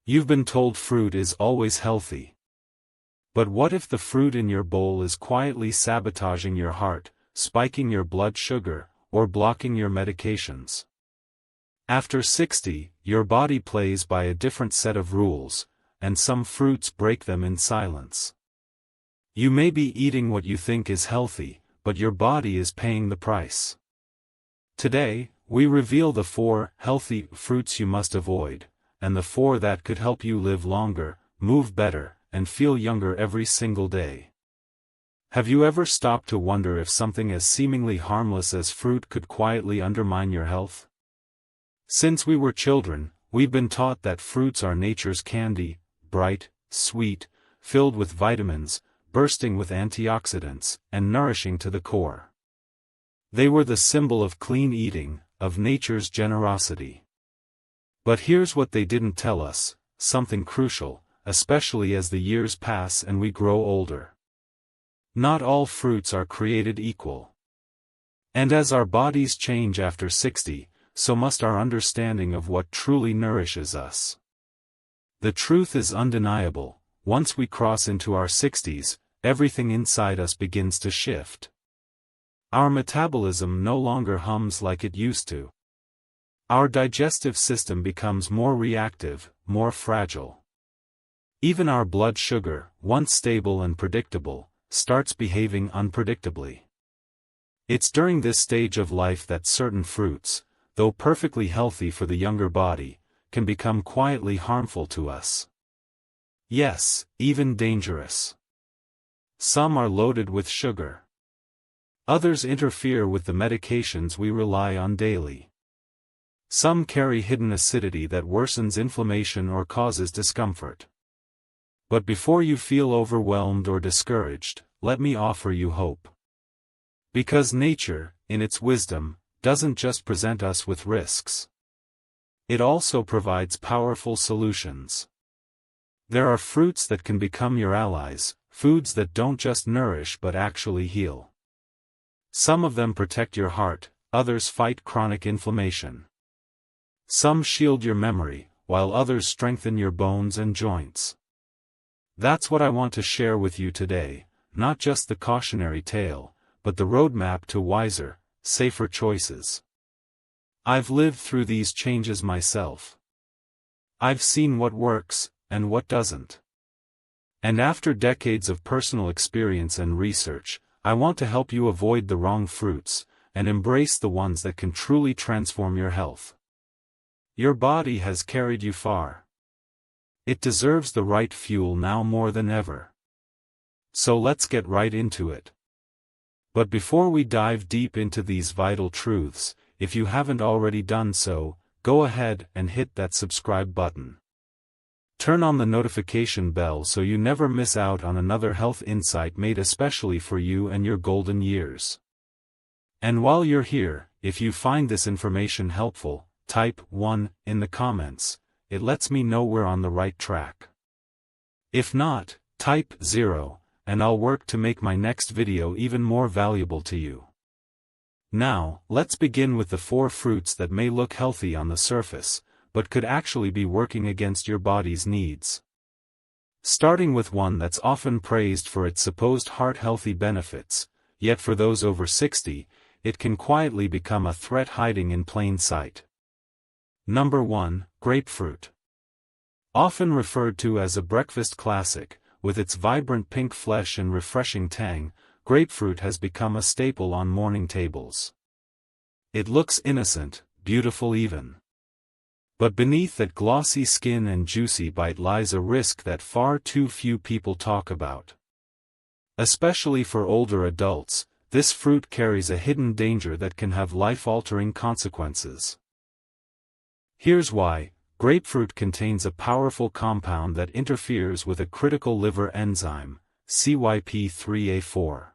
You've been told fruit is always healthy. But what if the fruit in your bowl is quietly sabotaging your heart, spiking your blood sugar, or blocking your medications? After 60, your body plays by a different set of rules, and some fruits break them in silence. You may be eating what you think is healthy, but your body is paying the price. Today, we reveal the 4 healthy fruits you must avoid, and the 4 that could help you live longer, move better, and feel younger every single day. Have you ever stopped to wonder if something as seemingly harmless as fruit could quietly undermine your health? Since we were children, we've been taught that fruits are nature's candy, bright, sweet, filled with vitamins, bursting with antioxidants, and nourishing to the core. They were the symbol of clean eating, of nature's generosity. But here's what they didn't tell us, something crucial, especially as the years pass and we grow older. Not all fruits are created equal. And as our bodies change after 60, so must our understanding of what truly nourishes us. The truth is undeniable: once we cross into our 60s, everything inside us begins to shift. Our metabolism no longer hums like it used to. Our digestive system becomes more reactive, more fragile. Even our blood sugar, once stable and predictable, starts behaving unpredictably. It's during this stage of life that certain fruits, though perfectly healthy for the younger body, can become quietly harmful to us. Yes, even dangerous. Some are loaded with sugar. Others interfere with the medications we rely on daily. Some carry hidden acidity that worsens inflammation or causes discomfort. But before you feel overwhelmed or discouraged, let me offer you hope. Because nature, in its wisdom, doesn't just present us with risks. It also provides powerful solutions. There are fruits that can become your allies, foods that don't just nourish but actually heal. Some of them protect your heart, others fight chronic inflammation. Some shield your memory, while others strengthen your bones and joints. That's what I want to share with you today, not just the cautionary tale, but the roadmap to wiser, safer choices. I've lived through these changes myself. I've seen what works, and what doesn't. And after decades of personal experience and research, I want to help you avoid the wrong fruits, and embrace the ones that can truly transform your health. Your body has carried you far. It deserves the right fuel now more than ever. So let's get right into it. But before we dive deep into these vital truths, if you haven't already done so, go ahead and hit that subscribe button. Turn on the notification bell so you never miss out on another health insight made especially for you and your golden years. And while you're here, if you find this information helpful, type 1 in the comments. It lets me know we're on the right track. If not, type 0, and I'll work to make my next video even more valuable to you. Now, let's begin with the 4 fruits that may look healthy on the surface, but could actually be working against your body's needs. Starting with one that's often praised for its supposed heart-healthy benefits, yet for those over 60, it can quietly become a threat hiding in plain sight. Number 1, grapefruit. Often referred to as a breakfast classic, with its vibrant pink flesh and refreshing tang, grapefruit has become a staple on morning tables. It looks innocent, beautiful even. But beneath that glossy skin and juicy bite lies a risk that far too few people talk about. Especially for older adults, this fruit carries a hidden danger that can have life-altering consequences. Here's why. Grapefruit contains a powerful compound that interferes with a critical liver enzyme, CYP3A4.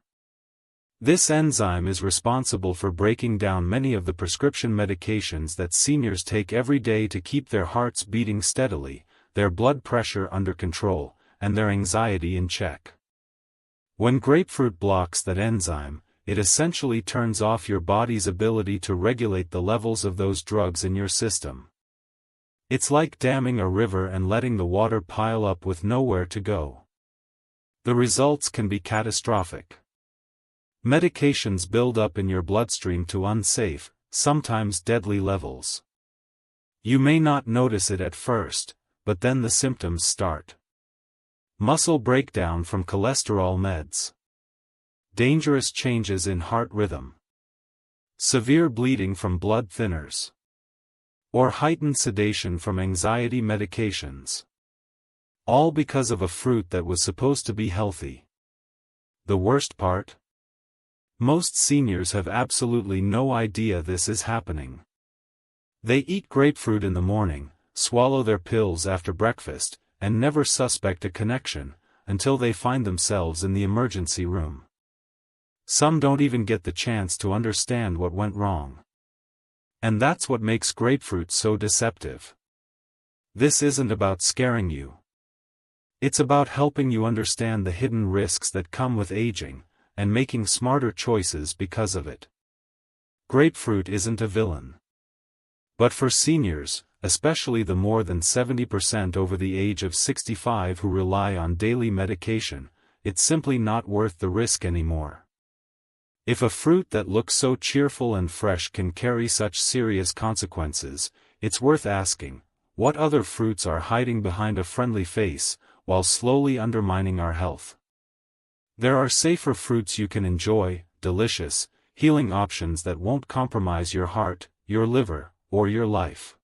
This enzyme is responsible for breaking down many of the prescription medications that seniors take every day to keep their hearts beating steadily, their blood pressure under control, and their anxiety in check. When grapefruit blocks that enzyme, it essentially turns off your body's ability to regulate the levels of those drugs in your system. It's like damming a river and letting the water pile up with nowhere to go. The results can be catastrophic. Medications build up in your bloodstream to unsafe, sometimes deadly levels. You may not notice it at first, but then the symptoms start. Muscle breakdown from cholesterol meds. Dangerous changes in heart rhythm. Severe bleeding from blood thinners. Or heightened sedation from anxiety medications. All because of a fruit that was supposed to be healthy. The worst part? Most seniors have absolutely no idea this is happening. They eat grapefruit in the morning, swallow their pills after breakfast, and never suspect a connection, until they find themselves in the emergency room. Some don't even get the chance to understand what went wrong. And that's what makes grapefruit so deceptive. This isn't about scaring you. It's about helping you understand the hidden risks that come with aging, and making smarter choices because of it. Grapefruit isn't a villain. But for seniors, especially the more than 70% over the age of 65 who rely on daily medication, it's simply not worth the risk anymore. If a fruit that looks so cheerful and fresh can carry such serious consequences, it's worth asking, what other fruits are hiding behind a friendly face, while slowly undermining our health? There are safer fruits you can enjoy, delicious, healing options that won't compromise your heart, your liver, or your life.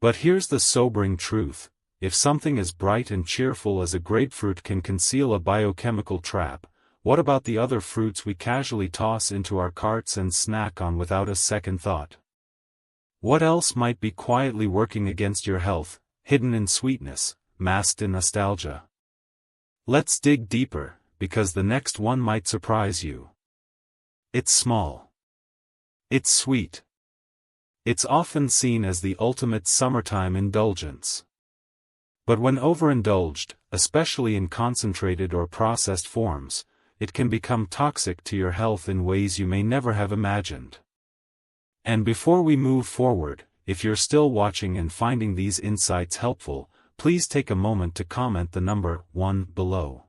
But here's the sobering truth: if something as bright and cheerful as a grapefruit can conceal a biochemical trap, what about the other fruits we casually toss into our carts and snack on without a second thought? What else might be quietly working against your health, hidden in sweetness, masked in nostalgia? Let's dig deeper, because the next one might surprise you. It's small. It's sweet. It's often seen as the ultimate summertime indulgence. But when overindulged, especially in concentrated or processed forms, it can become toxic to your health in ways you may never have imagined. And before we move forward, if you're still watching and finding these insights helpful, please take a moment to comment the number 1 below.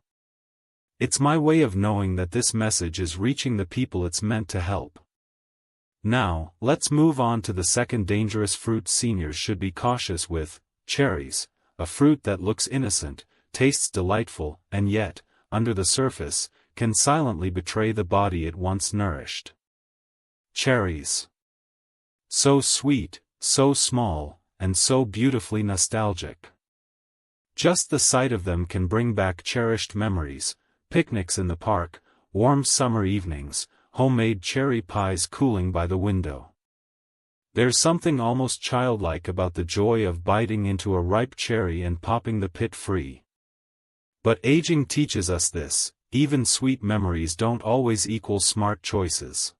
It's my way of knowing that this message is reaching the people it's meant to help. Now, let's move on to the second dangerous fruit seniors should be cautious with: cherries, a fruit that looks innocent, tastes delightful, and yet, under the surface, can silently betray the body it once nourished. Cherries. So sweet, so small, and so beautifully nostalgic. Just the sight of them can bring back cherished memories: picnics in the park, warm summer evenings, homemade cherry pies cooling by the window. There's something almost childlike about the joy of biting into a ripe cherry and popping the pit free. But aging teaches us this: even sweet memories don't always equal smart choices.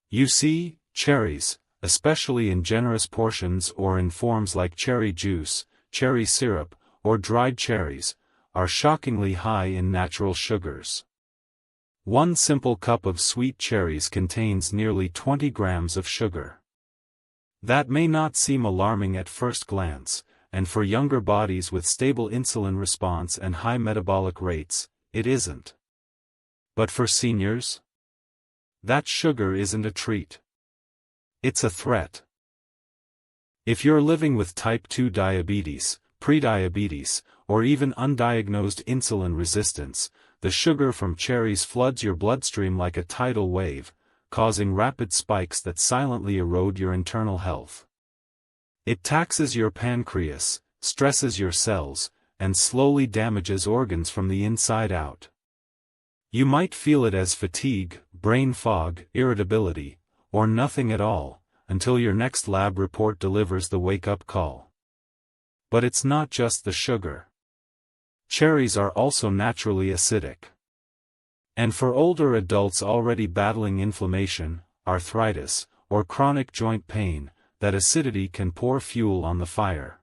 You see, cherries, especially in generous portions or in forms like cherry juice, cherry syrup, or dried cherries, are shockingly high in natural sugars. One simple cup of sweet cherries contains nearly 20 grams of sugar. That may not seem alarming at first glance, and for younger bodies with stable insulin response and high metabolic rates, it isn't. But for seniors? That sugar isn't a treat. It's a threat. If you're living with type 2 diabetes, prediabetes, or even undiagnosed insulin resistance, the sugar from cherries floods your bloodstream like a tidal wave, causing rapid spikes that silently erode your internal health. It taxes your pancreas, stresses your cells, and slowly damages organs from the inside out. You might feel it as fatigue, brain fog, irritability, or nothing at all, until your next lab report delivers the wake-up call. But it's not just the sugar. Cherries are also naturally acidic. And for older adults already battling inflammation, arthritis, or chronic joint pain, that acidity can pour fuel on the fire.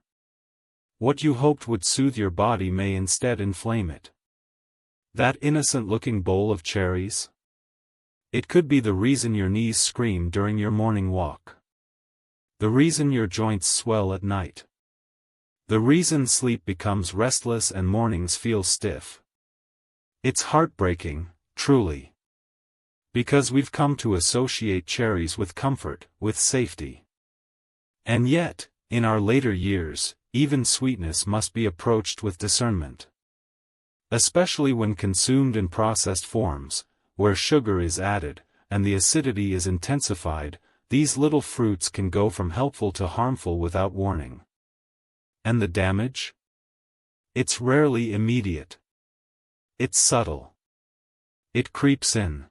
What you hoped would soothe your body may instead inflame it. That innocent-looking bowl of cherries? It could be the reason your knees scream during your morning walk. The reason your joints swell at night. The reason sleep becomes restless and mornings feel stiff. It's heartbreaking, truly. Because we've come to associate cherries with comfort, with safety. And yet, in our later years, even sweetness must be approached with discernment. Especially when consumed in processed forms, where sugar is added, and the acidity is intensified, these little fruits can go from helpful to harmful without warning. And the damage? It's rarely immediate. It's subtle. It creeps in.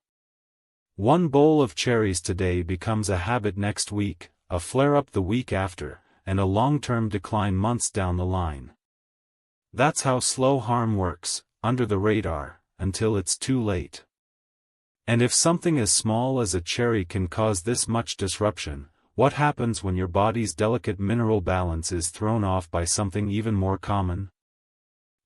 One bowl of cherries today becomes a habit next week, a flare-up the week after, and a long-term decline months down the line. That's how slow harm works, under the radar, until it's too late. And if something as small as a cherry can cause this much disruption, what happens when your body's delicate mineral balance is thrown off by something even more common?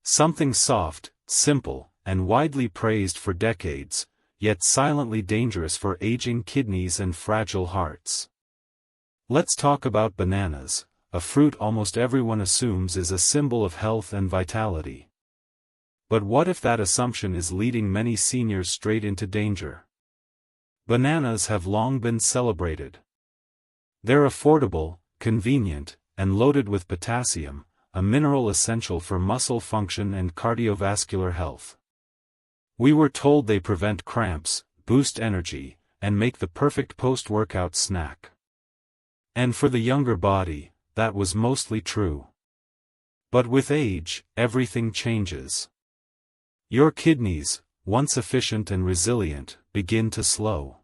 Something soft, simple, and widely praised for decades, yet silently dangerous for aging kidneys and fragile hearts. Let's talk about bananas, a fruit almost everyone assumes is a symbol of health and vitality. But what if that assumption is leading many seniors straight into danger? Bananas have long been celebrated. They're affordable, convenient, and loaded with potassium, a mineral essential for muscle function and cardiovascular health. We were told they prevent cramps, boost energy, and make the perfect post-workout snack. And for the younger body, that was mostly true. But with age, everything changes. Your kidneys, once efficient and resilient, begin to slow.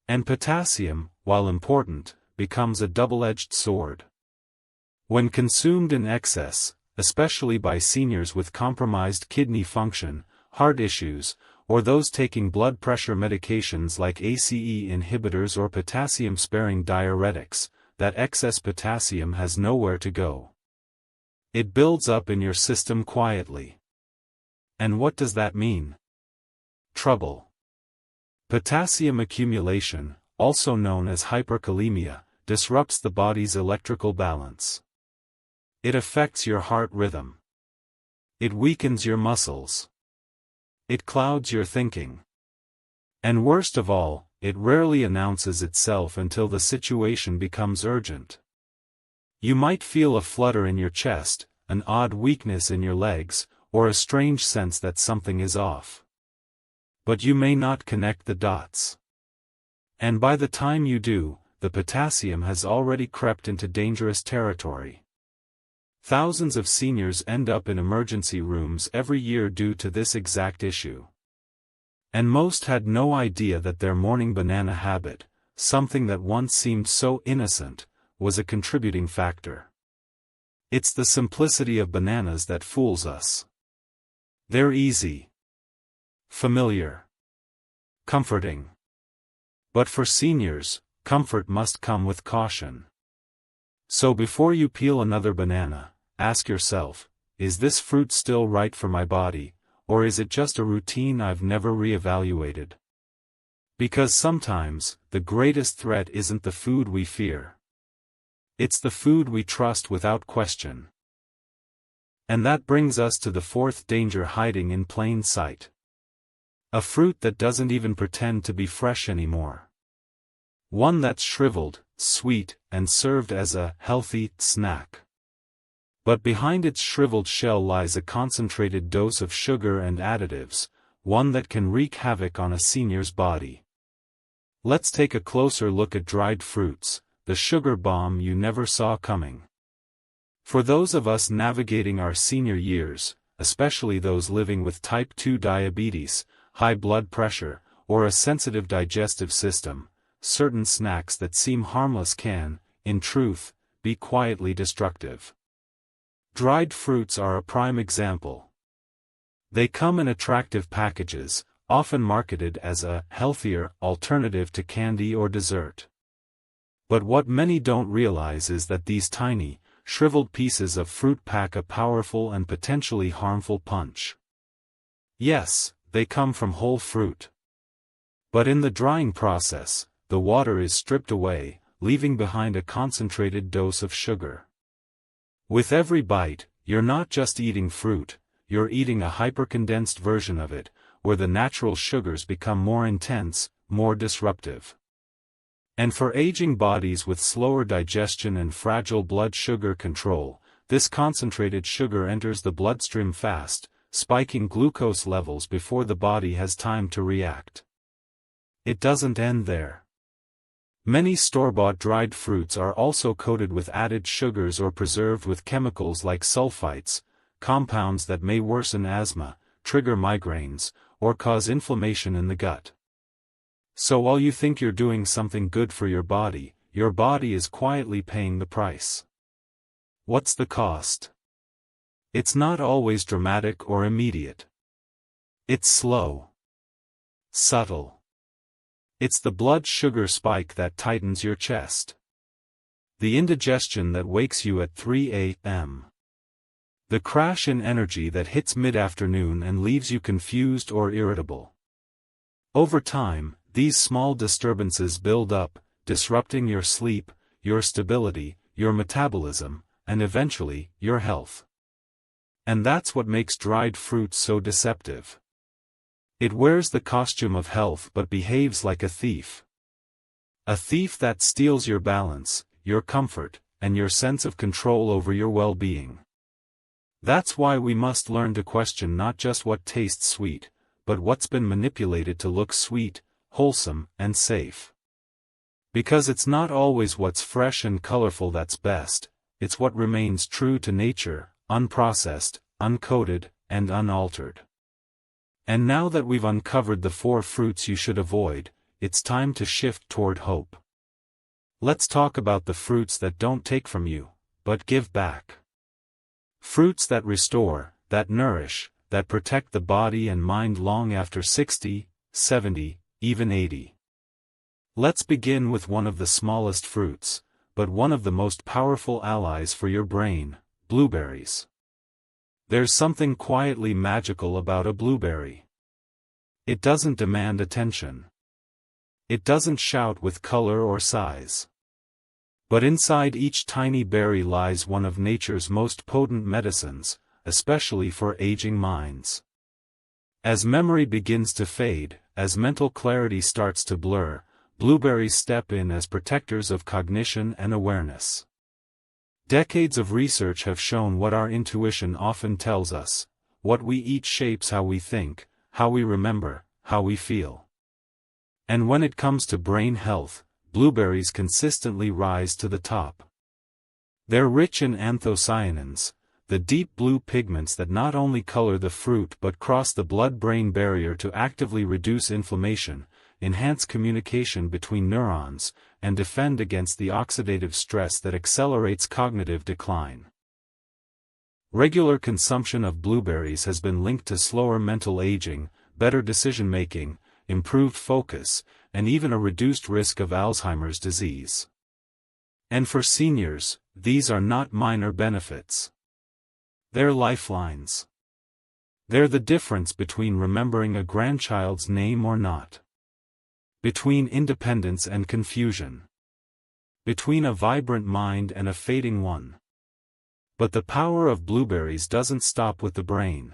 And potassium, while important, becomes a double-edged sword. When consumed in excess, especially by seniors with compromised kidney function, heart issues, or those taking blood pressure medications like ACE inhibitors or potassium-sparing diuretics, that excess potassium has nowhere to go. It builds up in your system quietly. And what does that mean? Trouble. Potassium accumulation, also known as hyperkalemia, disrupts the body's electrical balance. It affects your heart rhythm. It weakens your muscles. It clouds your thinking. And worst of all, it rarely announces itself until the situation becomes urgent. You might feel a flutter in your chest, an odd weakness in your legs, or a strange sense that something is off. But you may not connect the dots. And by the time you do, the potassium has already crept into dangerous territory. Thousands of seniors end up in emergency rooms every year due to this exact issue. And most had no idea that their morning banana habit, something that once seemed so innocent, was a contributing factor. It's the simplicity of bananas that fools us. They're easy, familiar, comforting. But for seniors, comfort must come with caution. So before you peel another banana, ask yourself, is this fruit still right for my body, or is it just a routine I've never reevaluated? Because sometimes, the greatest threat isn't the food we fear. It's the food we trust without question. And that brings us to the fourth danger hiding in plain sight. A fruit that doesn't even pretend to be fresh anymore. One that's shriveled, sweet, and served as a healthy snack. But behind its shriveled shell lies a concentrated dose of sugar and additives, one that can wreak havoc on a senior's body. Let's take a closer look at dried fruits, the sugar bomb you never saw coming. For those of us navigating our senior years, especially those living with type 2 diabetes, high blood pressure, or a sensitive digestive system, certain snacks that seem harmless can, in truth, be quietly destructive. Dried fruits are a prime example. They come in attractive packages, often marketed as a healthier alternative to candy or dessert. But what many don't realize is that these tiny, shriveled pieces of fruit pack a powerful and potentially harmful punch. Yes, they come from whole fruit. But in the drying process, the water is stripped away, leaving behind a concentrated dose of sugar. With every bite, you're not just eating fruit, you're eating a hypercondensed version of it, where the natural sugars become more intense, more disruptive. And for aging bodies with slower digestion and fragile blood sugar control, this concentrated sugar enters the bloodstream fast, spiking glucose levels before the body has time to react. It doesn't end there. Many store-bought dried fruits are also coated with added sugars or preserved with chemicals like sulfites, compounds that may worsen asthma, trigger migraines, or cause inflammation in the gut. So while you think you're doing something good for your body is quietly paying the price. What's the cost? It's not always dramatic or immediate. It's slow. Subtle. It's the blood sugar spike that tightens your chest. The indigestion that wakes you at 3 a.m. The crash in energy that hits mid-afternoon and leaves you confused or irritable. Over time, these small disturbances build up, disrupting your sleep, your stability, your metabolism, and eventually, your health. And that's what makes dried fruit so deceptive. It wears the costume of health but behaves like a thief. A thief that steals your balance, your comfort, and your sense of control over your well-being. That's why we must learn to question not just what tastes sweet, but what's been manipulated to look sweet, wholesome, and safe. Because it's not always what's fresh and colorful that's best, it's what remains true to nature, unprocessed, uncoated, and unaltered. And now that we've uncovered the 4 fruits you should avoid, it's time to shift toward hope. Let's talk about the fruits that don't take from you, but give back. Fruits that restore, that nourish, that protect the body and mind long after 60, 70, even 80. Let's begin with one of the smallest fruits, but one of the most powerful allies for your brain, blueberries. There's something quietly magical about a blueberry. It doesn't demand attention. It doesn't shout with color or size. But inside each tiny berry lies one of nature's most potent medicines, especially for aging minds. As memory begins to fade, as mental clarity starts to blur, blueberries step in as protectors of cognition and awareness. Decades of research have shown what our intuition often tells us: what we eat shapes how we think, how we remember, how we feel. And when it comes to brain health, blueberries consistently rise to the top. They're rich in anthocyanins, the deep blue pigments that not only color the fruit but cross the blood-brain barrier to actively reduce inflammation, enhance communication between neurons, and defend against the oxidative stress that accelerates cognitive decline. Regular consumption of blueberries has been linked to slower mental aging, better decision-making, improved focus, and even a reduced risk of Alzheimer's disease. And for seniors, these are not minor benefits. They're lifelines. They're the difference between remembering a grandchild's name or not. Between independence and confusion. Between a vibrant mind and a fading one. But the power of blueberries doesn't stop with the brain.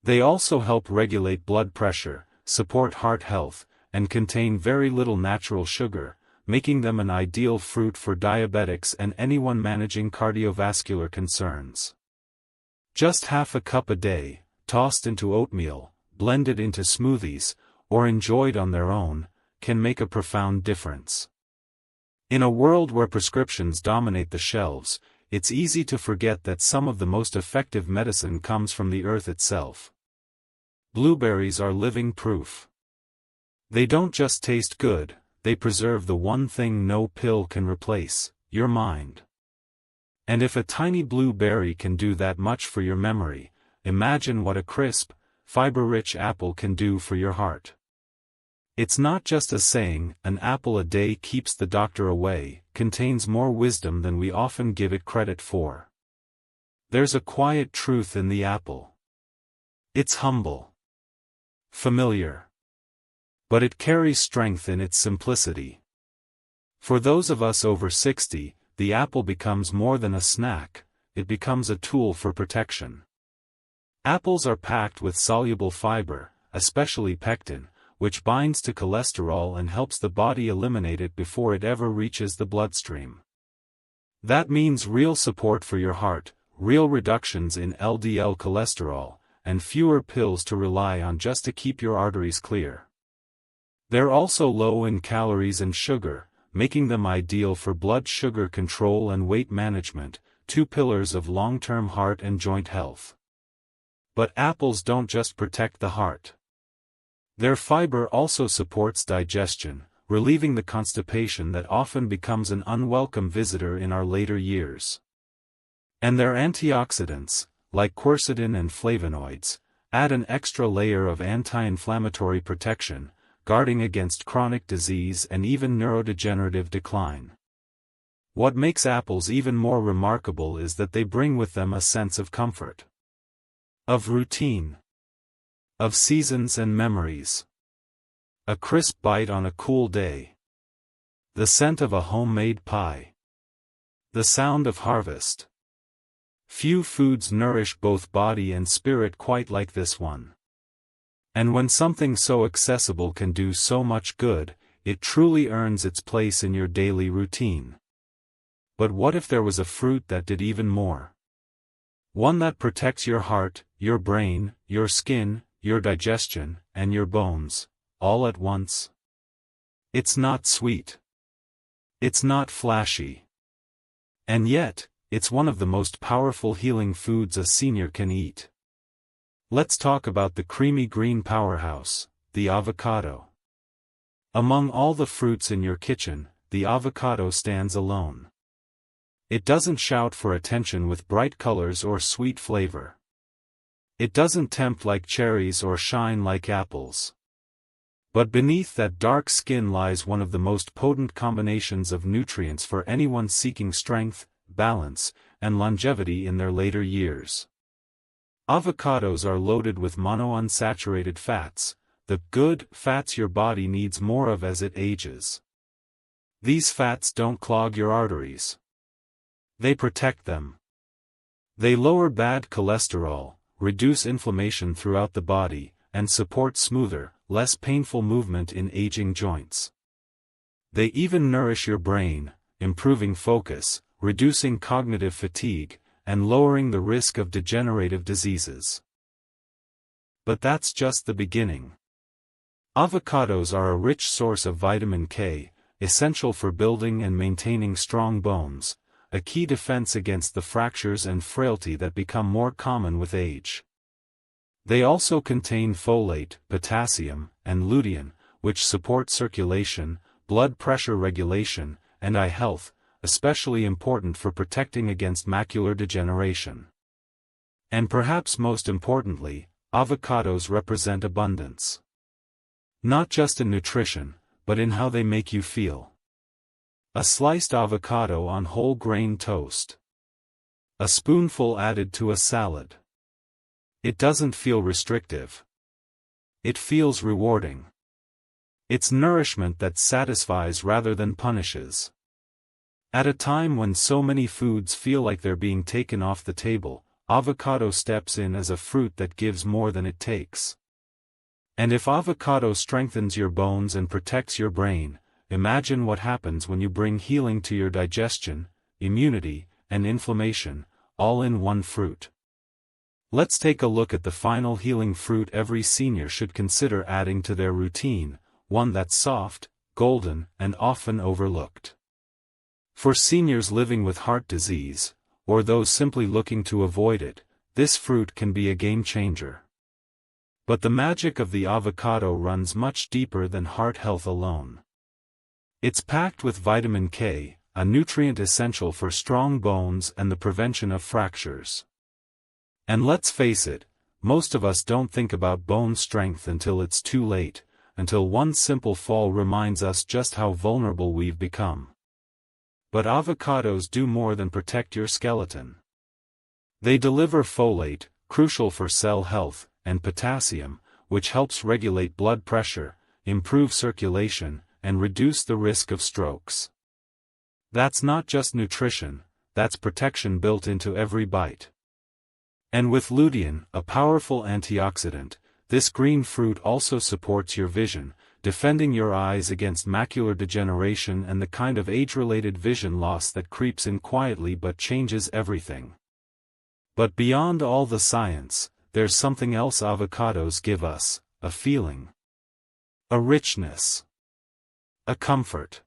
They also help regulate blood pressure, support heart health, and contain very little natural sugar, making them an ideal fruit for diabetics and anyone managing cardiovascular concerns. Just half a cup a day, tossed into oatmeal, blended into smoothies, or enjoyed on their own, can make a profound difference. In a world where prescriptions dominate the shelves, it's easy to forget that some of the most effective medicine comes from the earth itself. Blueberries are living proof. They don't just taste good, they preserve the one thing no pill can replace: your mind. And if a tiny blueberry can do that much for your memory, imagine what a crisp, fiber-rich apple can do for your heart. It's not just a saying, an apple a day keeps the doctor away, contains more wisdom than we often give it credit for. There's a quiet truth in the apple. It's humble. Familiar. But it carries strength in its simplicity. For those of us over 60, the apple becomes more than a snack, it becomes a tool for protection. Apples are packed with soluble fiber, especially pectin, which binds to cholesterol and helps the body eliminate it before it ever reaches the bloodstream. That means real support for your heart, real reductions in LDL cholesterol, and fewer pills to rely on just to keep your arteries clear. They're also low in calories and sugar, making them ideal for blood sugar control and weight management, two pillars of long-term heart and joint health. But apples don't just protect the heart. Their fiber also supports digestion, relieving the constipation that often becomes an unwelcome visitor in our later years. And their antioxidants, like quercetin and flavonoids, add an extra layer of anti-inflammatory protection, guarding against chronic disease and even neurodegenerative decline. What makes apples even more remarkable is that they bring with them a sense of comfort, of routine, of seasons and memories. A crisp bite on a cool day. The scent of a homemade pie. The sound of harvest. Few foods nourish both body and spirit quite like this one. And when something so accessible can do so much good, it truly earns its place in your daily routine. But what if there was a fruit that did even more? One that protects your heart, your brain, your skin, your digestion, and your bones, all at once? It's not sweet. It's not flashy. And yet, it's one of the most powerful healing foods a senior can eat. Let's talk about the creamy green powerhouse, the avocado. Among all the fruits in your kitchen, the avocado stands alone. It doesn't shout for attention with bright colors or sweet flavor. It doesn't tempt like cherries or shine like apples. But beneath that dark skin lies one of the most potent combinations of nutrients for anyone seeking strength, balance, and longevity in their later years. Avocados are loaded with monounsaturated fats, the good fats your body needs more of as it ages. These fats don't clog your arteries. They protect them. They lower bad cholesterol, reduce inflammation throughout the body, and support smoother, less painful movement in aging joints. They even nourish your brain, improving focus, reducing cognitive fatigue, and lowering the risk of degenerative diseases. But that's just the beginning. Avocados are a rich source of vitamin K, essential for building and maintaining strong bones, a key defense against the fractures and frailty that become more common with age. They also contain folate, potassium, and lutein, which support circulation, blood pressure regulation, and eye health, especially important for protecting against macular degeneration. And perhaps most importantly, avocados represent abundance. Not just in nutrition, but in how they make you feel. A sliced avocado on whole grain toast. A spoonful added to a salad. It doesn't feel restrictive. It feels rewarding. It's nourishment that satisfies rather than punishes. At a time when so many foods feel like they're being taken off the table, avocado steps in as a fruit that gives more than it takes. And if avocado strengthens your bones and protects your brain, imagine what happens when you bring healing to your digestion, immunity, and inflammation, all in one fruit. Let's take a look at the final healing fruit every senior should consider adding to their routine, one that's soft, golden, and often overlooked. For seniors living with heart disease, or those simply looking to avoid it, this fruit can be a game changer. But the magic of the avocado runs much deeper than heart health alone. It's packed with vitamin K, a nutrient essential for strong bones and the prevention of fractures. And let's face it, most of us don't think about bone strength until it's too late, until one simple fall reminds us just how vulnerable we've become. But avocados do more than protect your skeleton. They deliver folate, crucial for cell health, and potassium, which helps regulate blood pressure, improve circulation, and reduce the risk of strokes. That's not just nutrition, that's protection built into every bite. And with lutein, a powerful antioxidant, this green fruit also supports your vision, defending your eyes against macular degeneration and the kind of age-related vision loss that creeps in quietly but changes everything. But beyond all the science, there's something else avocados give us: a feeling, a richness, a comfort.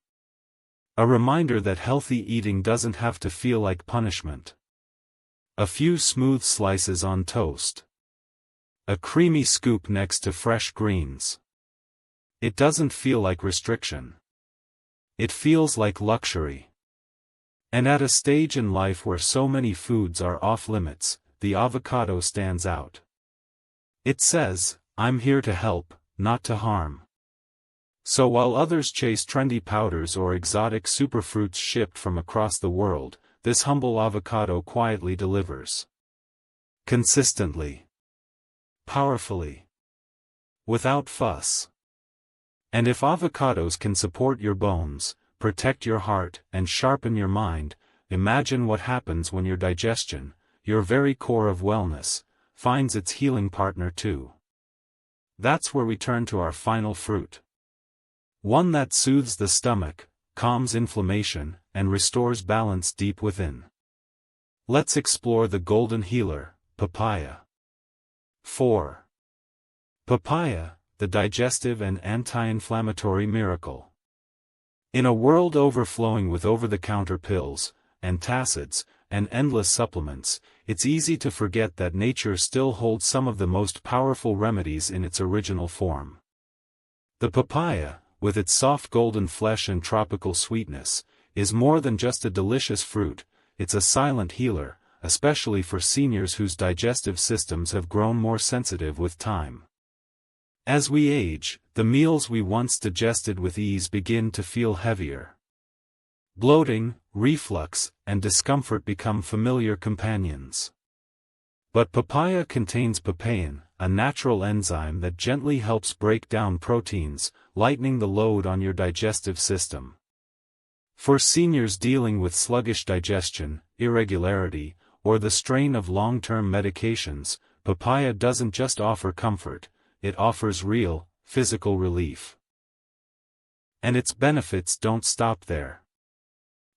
A reminder that healthy eating doesn't have to feel like punishment. A few smooth slices on toast. A creamy scoop next to fresh greens. It doesn't feel like restriction. It feels like luxury. And at a stage in life where so many foods are off-limits, the avocado stands out. It says, "I'm here to help, not to harm." So while others chase trendy powders or exotic superfruits shipped from across the world, this humble avocado quietly delivers. Consistently. Powerfully. Without fuss. And if avocados can support your bones, protect your heart, and sharpen your mind, imagine what happens when your digestion, your very core of wellness, finds its healing partner too. That's where we turn to our final fruit. One that soothes the stomach, calms inflammation, and restores balance deep within. Let's explore the golden healer, papaya. 4. Papaya, the digestive and anti-inflammatory miracle. In a world overflowing with over-the-counter pills, antacids, and endless supplements, it's easy to forget that nature still holds some of the most powerful remedies in its original form. The papaya, with its soft golden flesh and tropical sweetness, is more than just a delicious fruit, it's a silent healer, especially for seniors whose digestive systems have grown more sensitive with time. As we age, the meals we once digested with ease begin to feel heavier. Bloating, reflux, and discomfort become familiar companions. But papaya contains papain, a natural enzyme that gently helps break down proteins, lightening the load on your digestive system. For seniors dealing with sluggish digestion, irregularity, or the strain of long-term medications, papaya doesn't just offer comfort, it offers real, physical relief. And its benefits don't stop there.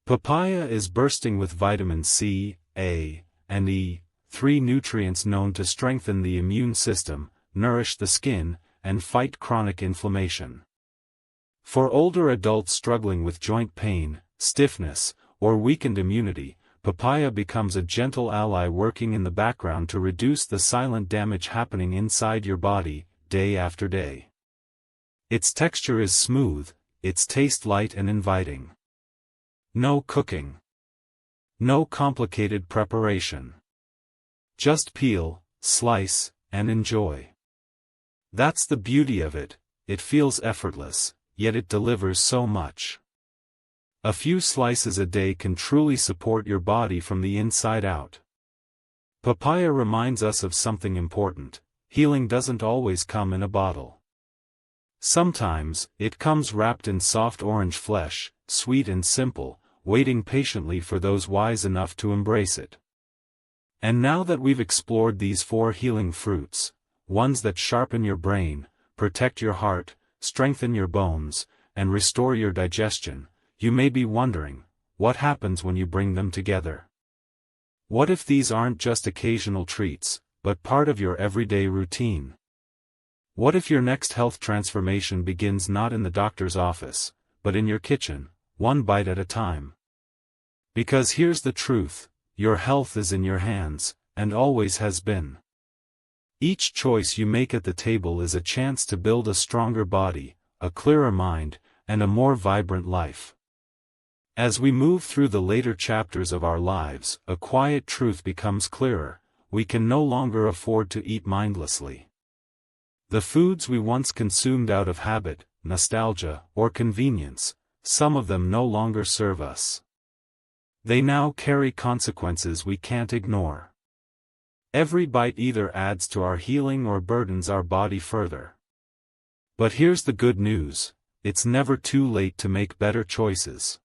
Papaya is bursting with vitamin C, A, and E, 3 nutrients known to strengthen the immune system, nourish the skin, and fight chronic inflammation. For older adults struggling with joint pain, stiffness, or weakened immunity, papaya becomes a gentle ally working in the background to reduce the silent damage happening inside your body, day after day. Its texture is smooth, its taste light and inviting. No cooking. No complicated preparation. Just peel, slice, and enjoy. That's the beauty of it, it feels effortless, yet it delivers so much. A few slices a day can truly support your body from the inside out. Papaya reminds us of something important: healing doesn't always come in a bottle. Sometimes, it comes wrapped in soft orange flesh, sweet and simple, waiting patiently for those wise enough to embrace it. And now that we've explored these 4 healing fruits, ones that sharpen your brain, protect your heart, strengthen your bones, and restore your digestion, you may be wondering, what happens when you bring them together? What if these aren't just occasional treats, but part of your everyday routine? What if your next health transformation begins not in the doctor's office, but in your kitchen, one bite at a time? Because here's the truth: your health is in your hands, and always has been. Each choice you make at the table is a chance to build a stronger body, a clearer mind, and a more vibrant life. As we move through the later chapters of our lives, a quiet truth becomes clearer: we can no longer afford to eat mindlessly. The foods we once consumed out of habit, nostalgia, or convenience, some of them no longer serve us. They now carry consequences we can't ignore. Every bite either adds to our healing or burdens our body further. But here's the good news: it's never too late to make better choices.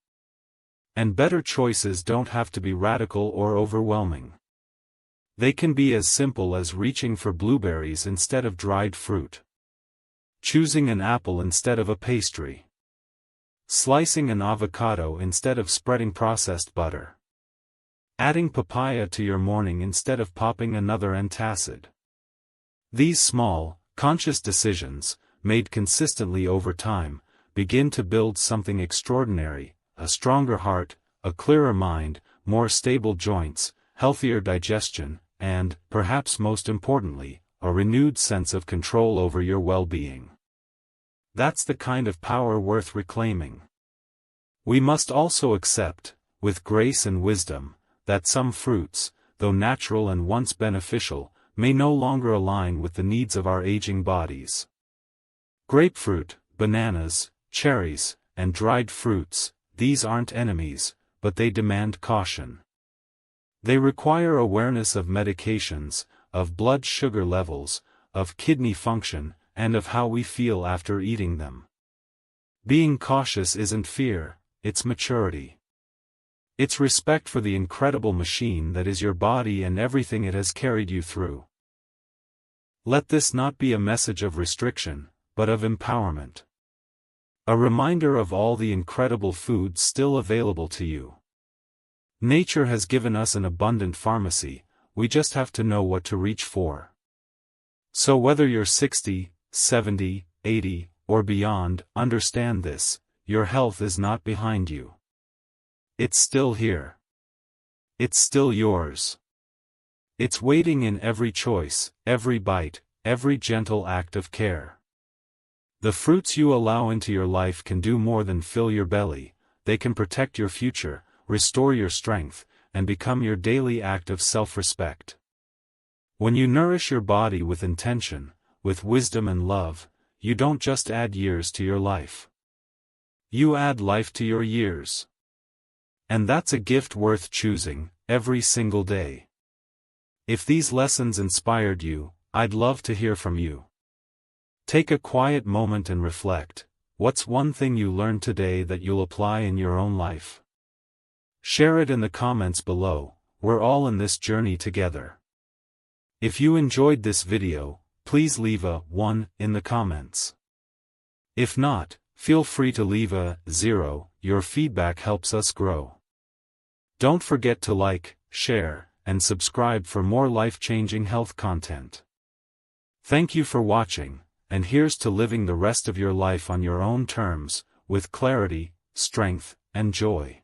And better choices don't have to be radical or overwhelming. They can be as simple as reaching for blueberries instead of dried fruit. Choosing an apple instead of a pastry. Slicing an avocado instead of spreading processed butter. Adding papaya to your morning instead of popping another antacid. These small, conscious decisions, made consistently over time, begin to build something extraordinary: a stronger heart, a clearer mind, more stable joints, healthier digestion, and, perhaps most importantly, a renewed sense of control over your well-being. That's the kind of power worth reclaiming. We must also accept, with grace and wisdom, that some fruits, though natural and once beneficial, may no longer align with the needs of our aging bodies. Grapefruit, bananas, cherries, and dried fruits, these aren't enemies, but they demand caution. They require awareness of medications, of blood sugar levels, of kidney function, and of how we feel after eating them. Being cautious isn't fear, it's maturity. It's respect for the incredible machine that is your body and everything it has carried you through. Let this not be a message of restriction, but of empowerment. A reminder of all the incredible foods still available to you. Nature has given us an abundant pharmacy, we just have to know what to reach for. So whether you're 60, 70, 80, or beyond, understand this: your health is not behind you. It's still here. It's still yours. It's waiting in every choice, every bite, every gentle act of care. The fruits you allow into your life can do more than fill your belly. They can protect your future, restore your strength, and become your daily act of self-respect. When you nourish your body with intention, with wisdom and love, you don't just add years to your life. You add life to your years. And that's a gift worth choosing, every single day. If these lessons inspired you, I'd love to hear from you. Take a quiet moment and reflect: what's one thing you learned today that you'll apply in your own life? Share it in the comments below. We're all in this journey together. If you enjoyed this video, please leave a 1 in the comments. If not, feel free to leave a 0, your feedback helps us grow. Don't forget to like, share, and subscribe for more life-changing health content. Thank you for watching, and here's to living the rest of your life on your own terms, with clarity, strength, and joy.